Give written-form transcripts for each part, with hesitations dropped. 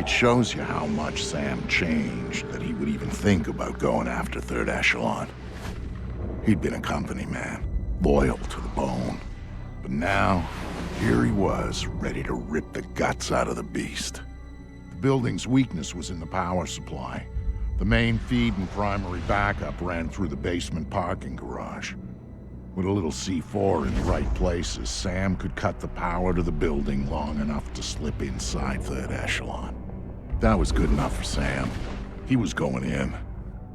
It shows you how much Sam changed that he would even think about going after Third Echelon. He'd been a company man, loyal to the bone. But now, here he was, ready to rip the guts out of the beast. The building's weakness was in the power supply. The main feed and primary backup ran through the basement parking garage. With a little C4 in the right places, Sam could cut the power to the building long enough to slip inside Third Echelon. That was good enough for Sam. He was going in,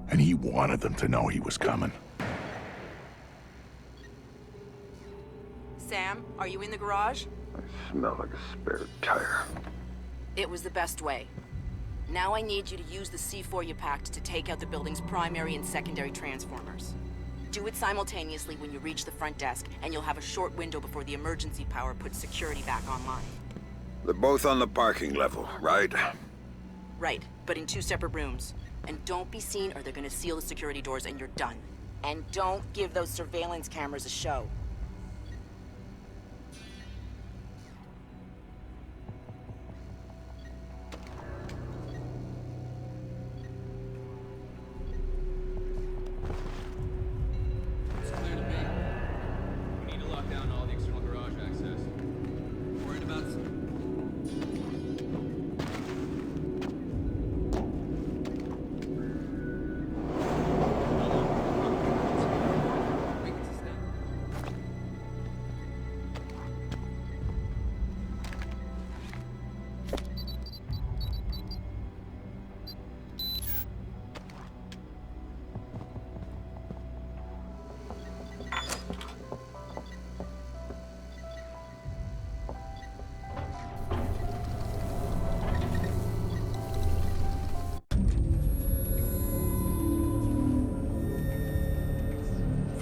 and he wanted them to know he was coming. Sam, are you in the garage? I smell like a spare tire. It was the best way. Now I need you to use the C4 you packed to take out the building's primary and secondary transformers. Do it simultaneously when you reach the front desk, and you'll have a short window before the emergency power puts security back online. They're both on the parking level, right? Right, but in 2 separate rooms. And don't be seen or they're gonna seal the security doors and you're done. And don't give those surveillance cameras a show.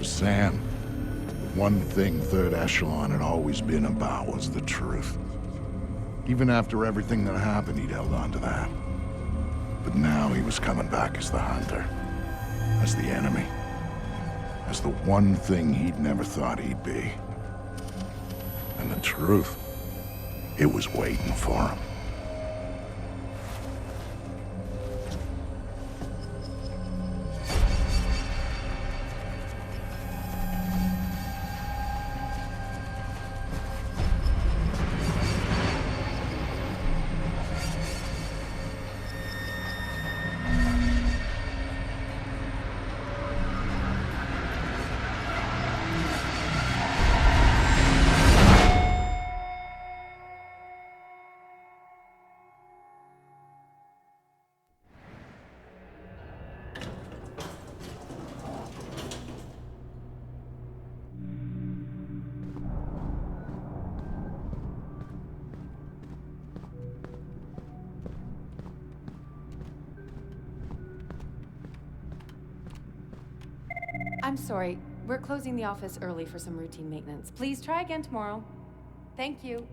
Sam, one thing Third Echelon had always been about was the truth. Even after everything that happened, he'd held on to that. But now he was coming back as the hunter, as the enemy, as the one thing he'd never thought he'd be. And the truth, it was waiting for him. I'm sorry. We're closing the office early for some routine maintenance. Please try again tomorrow. Thank you.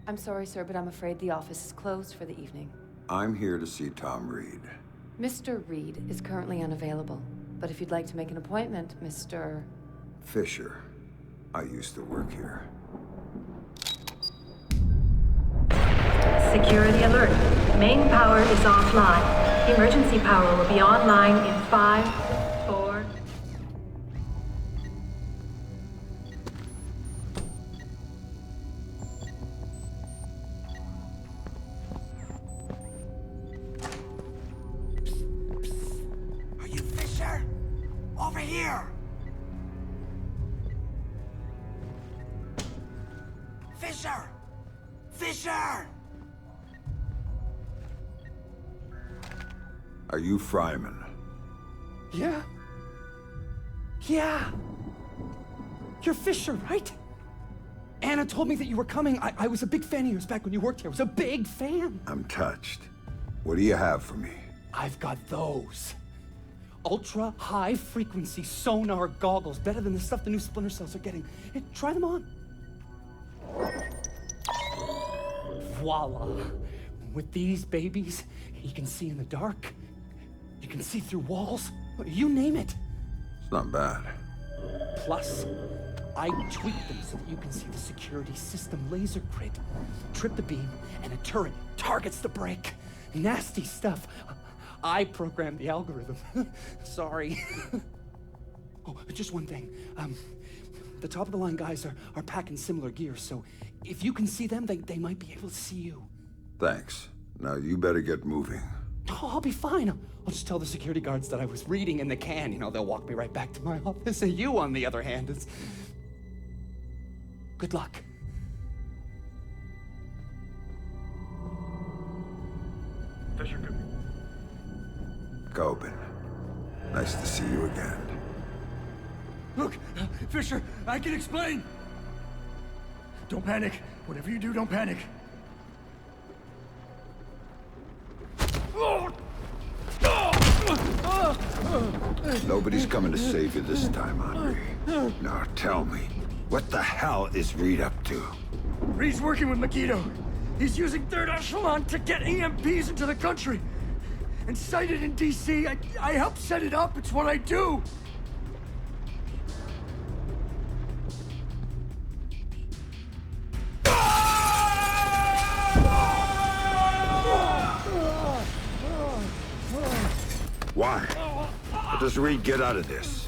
I'm sorry, sir, but I'm afraid the office is closed for the evening. I'm here to see Tom Reed. Mr. Reed is currently unavailable, but if you'd like to make an appointment, Mr. Fisher. I used to work here. Security alert. Main power is offline. Emergency power will be online in 5, 4... Are you Fisher? Over here! Fisher! Fisher! Are you Fryman? Yeah? Yeah! You're Fisher, right? Anna told me that you were coming. I was a big fan of yours back when you worked here. I was a big fan. I'm touched. What do you have for me? I've got those. Ultra high frequency sonar goggles. Better than the stuff the new Splinter cells are getting. Hey, try them on. Voila. With these babies, you can see in the dark. You can see through walls. You name it. It's not bad. Plus, I tweak them so that you can see the security system laser grid. Trip the beam, and and a turret targets the brake. Nasty stuff. I programmed the algorithm. Sorry. Oh, just one thing. The top-of-the-line guys are packing similar gear, so if you can see them, they might be able to see you. Thanks. Now you better get moving. Oh, I'll be fine. I'll just tell the security guards that I was reading in the can. You know, they'll walk me right back to my office. And you, on the other hand, is... Good luck. Fisher, good. Coben. Nice to see you again. Look, Fisher, I can explain. Don't panic. Whatever you do, don't panic. Nobody's coming to save you this time, Henry. Now tell me, what the hell is Reed up to? Reed's working with Megiddo. He's using 3rd Echelon to get EMPs into the country. And sighted in DC, I help set it up. It's what I do. Why? What does Reed get out of this?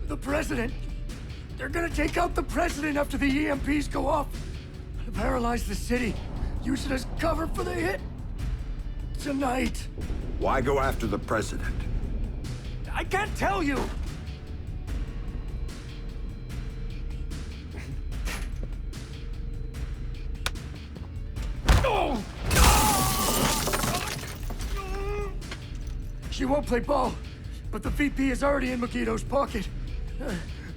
The president. They're gonna take out the president after the EMPs go off. Paralyze the city. Use it as cover for the hit. Tonight. Why go after the president? I can't tell you. She won't play ball, but the VP is already in Megiddo's pocket.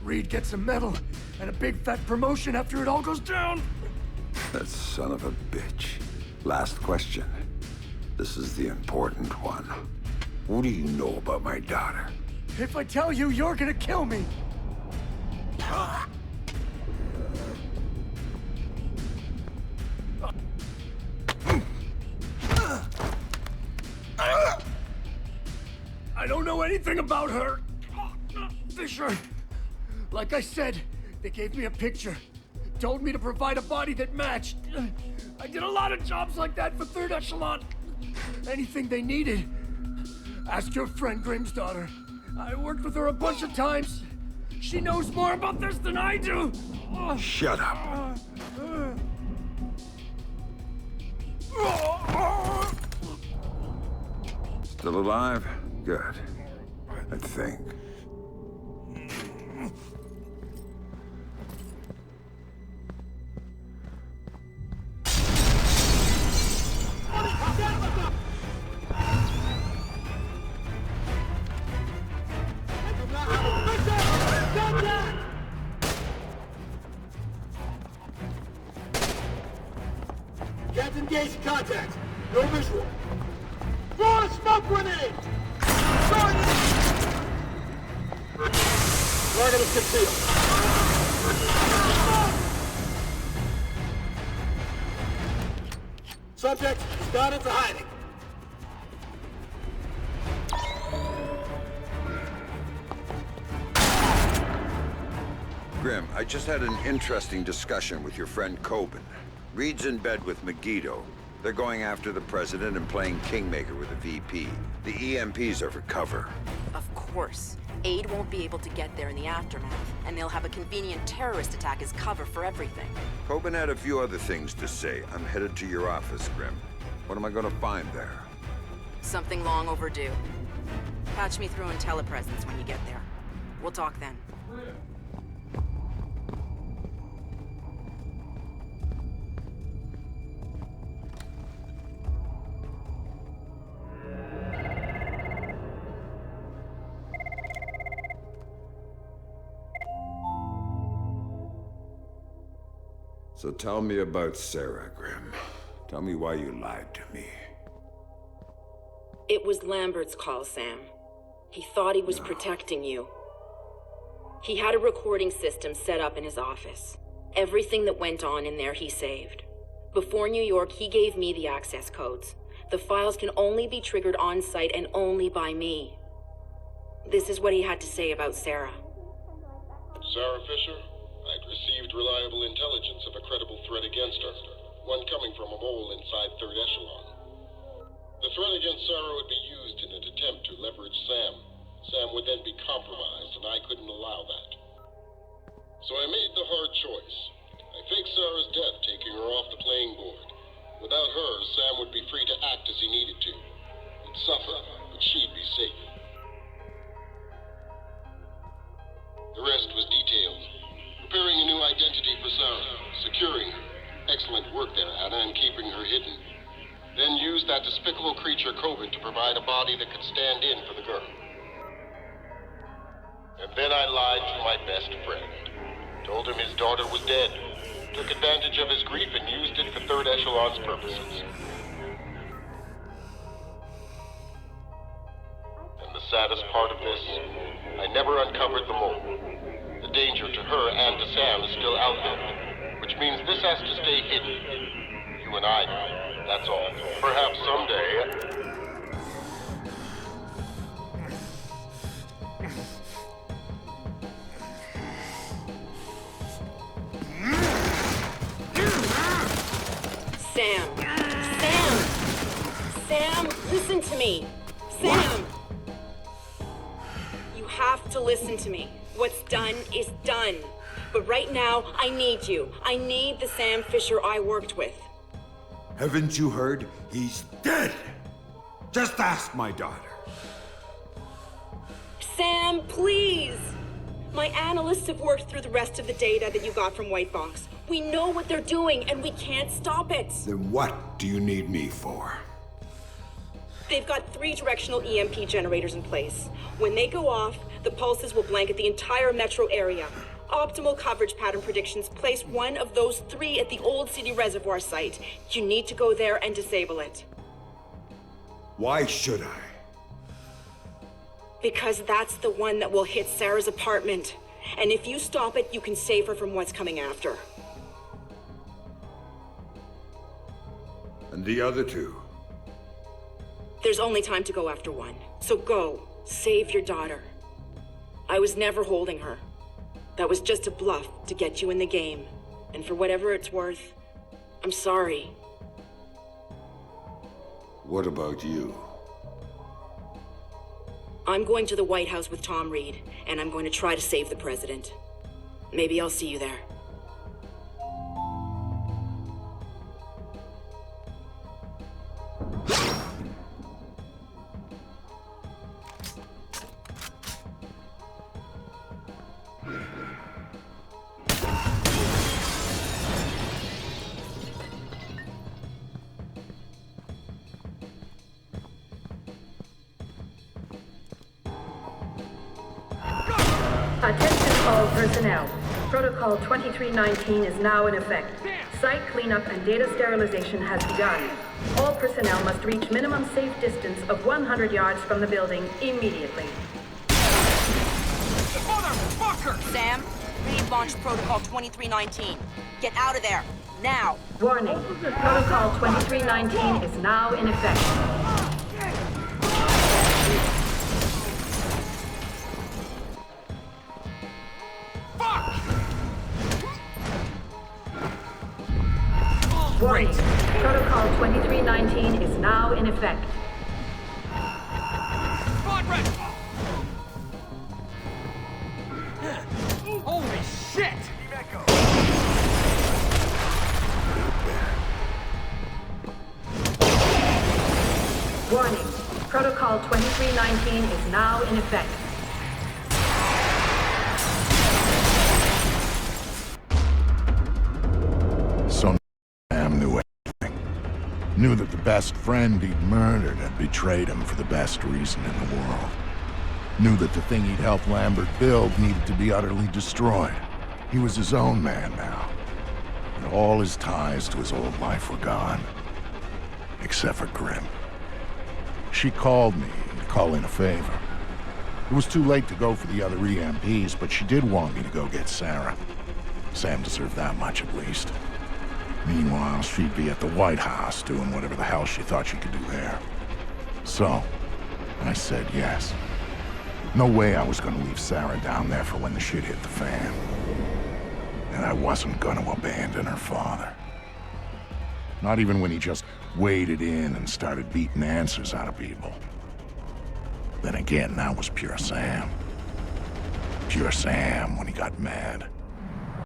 Reed gets a medal and a big fat promotion after it all goes down. That son of a bitch. Last question. This is the important one. What do you know about my daughter? If I tell you, you're gonna kill me. I don't know anything about her. Fisher. Like I said, they gave me a picture. Told me to provide a body that matched. I did a lot of jobs like that for 3rd Echelon. Anything they needed. Ask your friend Grimm's daughter. I worked with her a bunch of times. She knows more about this than I do. Shut up. Still alive? Good. I think. Can't engage contact. No visual. Throw a smoke grenade! Target is concealed. Subject is gone into hiding. Grim, I just had an interesting discussion with your friend Coben. Reed's in bed with Megiddo. They're going after the president and playing Kingmaker with the VP. The EMPs are for cover. Of course. Aid won't be able to get there in the aftermath, and they'll have a convenient terrorist attack as cover for everything. Coben had a few other things to say. I'm headed to your office, Grim. What am I gonna find there? Something long overdue. Patch me through in telepresence when you get there. We'll talk then. So tell me about Sarah, Grim. Tell me why you lied to me. It was Lambert's call, Sam. He thought he was protecting you. He had a recording system set up in his office. Everything that went on in there he saved. Before New York, he gave me the access codes. The files can only be triggered on-site and only by me. This is what he had to say about Sarah. Sarah Fisher? I'd received reliable intelligence of a credible threat against her. one coming from a mole inside 3rd Echelon. The threat against Sarah would be used in an attempt to leverage Sam. Sam would then be compromised, and I couldn't allow that. So I made the hard choice. I faked Sarah's death, taking her off the playing board. Without her, Sam would be free to act as he needed to. He'd suffer, but she'd be safe. The rest was detailed. Preparing a new identity for Sarah, securing her. Excellent work there, Anna, in keeping her hidden. Then used that despicable creature, Coben, to provide a body that could stand in for the girl. And then I lied to my best friend. Told him his daughter was dead. Took advantage of his grief and used it for 3rd Echelon's purposes. And the saddest part of this, I never uncovered the mole. The danger to her and to Sam is still out there, which means this has to stay hidden. You and I know. That's all. Perhaps someday... Sam, listen to me. Sam! You have to listen to me. What's done is done. But right now, I need you. I need the Sam Fisher I worked with. Haven't you heard? He's dead! Just ask my daughter. Sam, please! My analysts have worked through the rest of the data that you got from White Box. We know what they're doing, and we can't stop it. Then what do you need me for? They've got 3 directional EMP generators in place. When they go off, the pulses will blanket the entire metro area. Optimal coverage pattern predictions place one of those 3 at the Old City Reservoir site. You need to go there and disable it. Why should I? Because that's the one that will hit Sarah's apartment. And if you stop it, you can save her from what's coming after. And the other 2? There's only time to go after one. So go. Save your daughter. I was never holding her. That was just a bluff to get you in the game. And for whatever it's worth, I'm sorry. What about you? I'm going to the White House with Tom Reed, and I'm going to try to save the president. Maybe I'll see you there. Attention all personnel. Protocol 2319 is now in effect. Site cleanup and data sterilization has begun. All personnel must reach minimum safe distance of 100 yards from the building immediately. Motherfucker! Sam, Reed launched Protocol 2319. Get out of there, now! Warning. Protocol 2319 is now in effect. Warning. Protocol 2319 is now in effect. Holy shit! Warning. Protocol 2319 is now in effect. So Sam knew everything. Knew that the best friend he'd murdered had betrayed him for the best reason in the world. Knew that the thing he'd helped Lambert build needed to be utterly destroyed. He was his own man now. And all his ties to his old life were gone. Except for Grim. She called me to call in a favor. It was too late to go for the other EMPs, but she did want me to go get Sarah. Sam deserved that much at least. Meanwhile, she'd be at the White House doing whatever the hell she thought she could do there. So, I said yes. No way I was gonna leave Sarah down there for when the shit hit the fan. And I wasn't gonna abandon her father. Not even when he just waded in and started beating answers out of people. Then again, that was pure Sam. Pure Sam when he got mad.